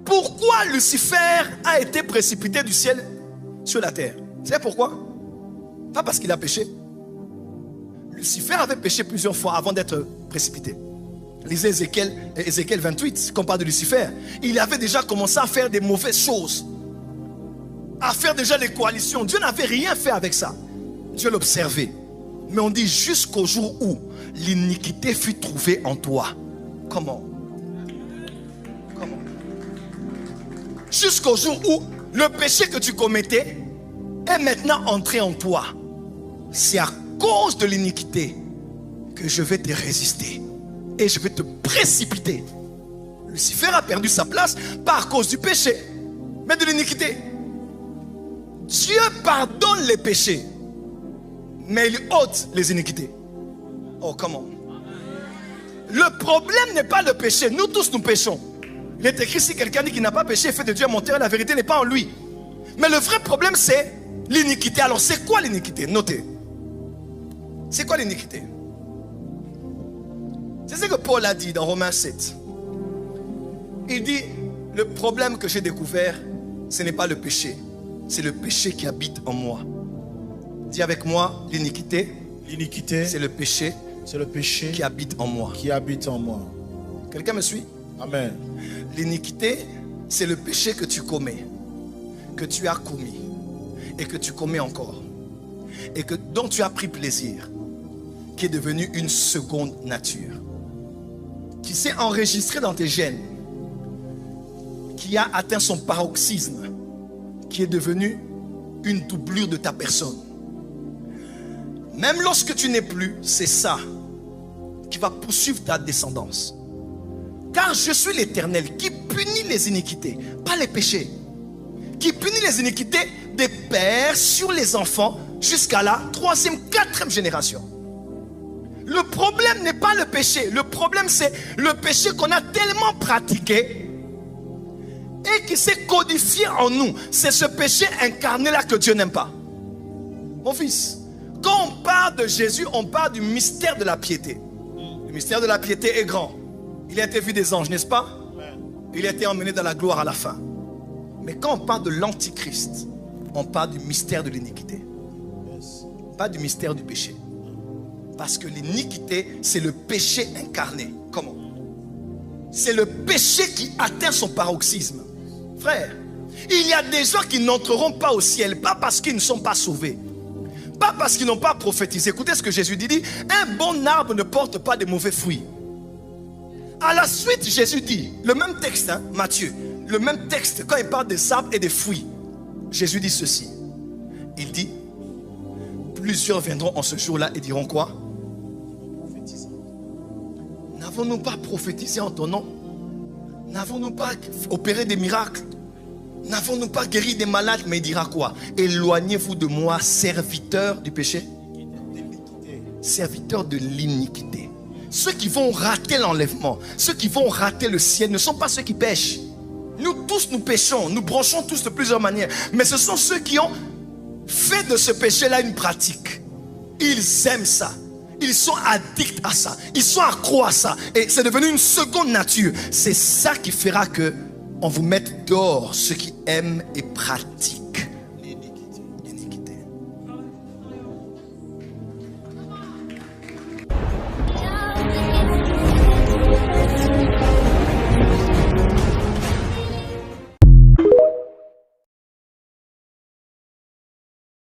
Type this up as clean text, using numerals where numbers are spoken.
Pourquoi Lucifer a été précipité du ciel sur la terre? C'est pourquoi? Pas parce qu'il a péché. Lucifer avait péché plusieurs fois avant d'être précipité. Lisez Ézéchiel 28, quand on parle de Lucifer. Il avait déjà commencé à faire des mauvaises choses, à faire déjà des coalitions. Dieu n'avait rien fait avec ça. Dieu l'observait. Mais on dit jusqu'au jour où l'iniquité fut trouvée en toi. Comment? Jusqu'au jour où le péché que tu commettais est maintenant entré en toi. C'est à cause de l'iniquité que je vais te résister et je vais te précipiter. Lucifer a perdu sa place pas à cause du péché, mais de l'iniquité. Dieu pardonne les péchés, mais il ôte les iniquités. Oh, comment? Le problème n'est pas le péché. Nous tous nous péchons. Il est écrit, si quelqu'un dit qu'il n'a pas péché, fait de Dieu un menteur, la vérité n'est pas en lui. Mais le vrai problème, c'est l'iniquité. Alors, c'est quoi l'iniquité? Notez. C'est quoi l'iniquité? C'est ce que Paul a dit dans Romains 7. Il dit, le problème que j'ai découvert, ce n'est pas le péché. C'est le péché qui habite en moi. Dis avec moi, l'iniquité. L'iniquité, C'est le péché. C'est le péché qui habite en moi. Qui habite en moi. Quelqu'un me suit? Amen. L'iniquité, c'est le péché que tu commets, que tu as commis et que tu commets encore et dont tu as pris plaisir, qui est devenu une seconde nature, qui s'est enregistré dans tes gènes, qui a atteint son paroxysme, qui est devenu une doublure de ta personne. Même lorsque tu n'es plus, c'est ça qui va poursuivre ta descendance. Car je suis l'Éternel qui punit les iniquités, pas les péchés. Qui punit les iniquités des pères sur les enfants jusqu'à la 3e, 4e génération. Le problème n'est pas le péché. Le problème, c'est le péché qu'on a tellement pratiqué et qui s'est codifié en nous. C'est ce péché incarné-là que Dieu n'aime pas. Mon fils, quand on parle de Jésus, on parle du mystère de la piété. Le mystère de la piété est grand. Il a été vu des anges, n'est-ce pas? Il a été emmené dans la gloire à la fin. Mais quand on parle de l'antichrist, on parle du mystère de l'iniquité. Pas du mystère du péché. Parce que l'iniquité, c'est le péché incarné. Comment? C'est le péché qui atteint son paroxysme. Frère, il y a des gens qui n'entreront pas au ciel, pas parce qu'ils ne sont pas sauvés, pas parce qu'ils n'ont pas prophétisé. Écoutez ce que Jésus dit, un bon arbre ne porte pas de mauvais fruits. À la suite, Jésus dit, le même texte, Matthieu, le même texte, quand il parle des arbres et des fruits, Jésus dit ceci. Il dit, plusieurs viendront en ce jour-là et diront quoi? N'avons-nous pas prophétisé en ton nom? N'avons-nous pas opéré des miracles? N'avons-nous pas guéri des malades? Mais il dira quoi? Éloignez-vous de moi, serviteurs du péché, serviteurs de l'iniquité. Ceux qui vont rater l'enlèvement, ceux qui vont rater le ciel ne sont pas ceux qui pêchent. Nous tous nous péchons, nous branchons tous de plusieurs manières. Mais ce sont ceux qui ont fait de ce péché-là une pratique. Ils aiment ça. Ils sont addicts à ça. Ils sont accros à ça. Et c'est devenu une seconde nature. C'est ça qui fera que on vous mette dehors ceux qui aiment et pratiquent.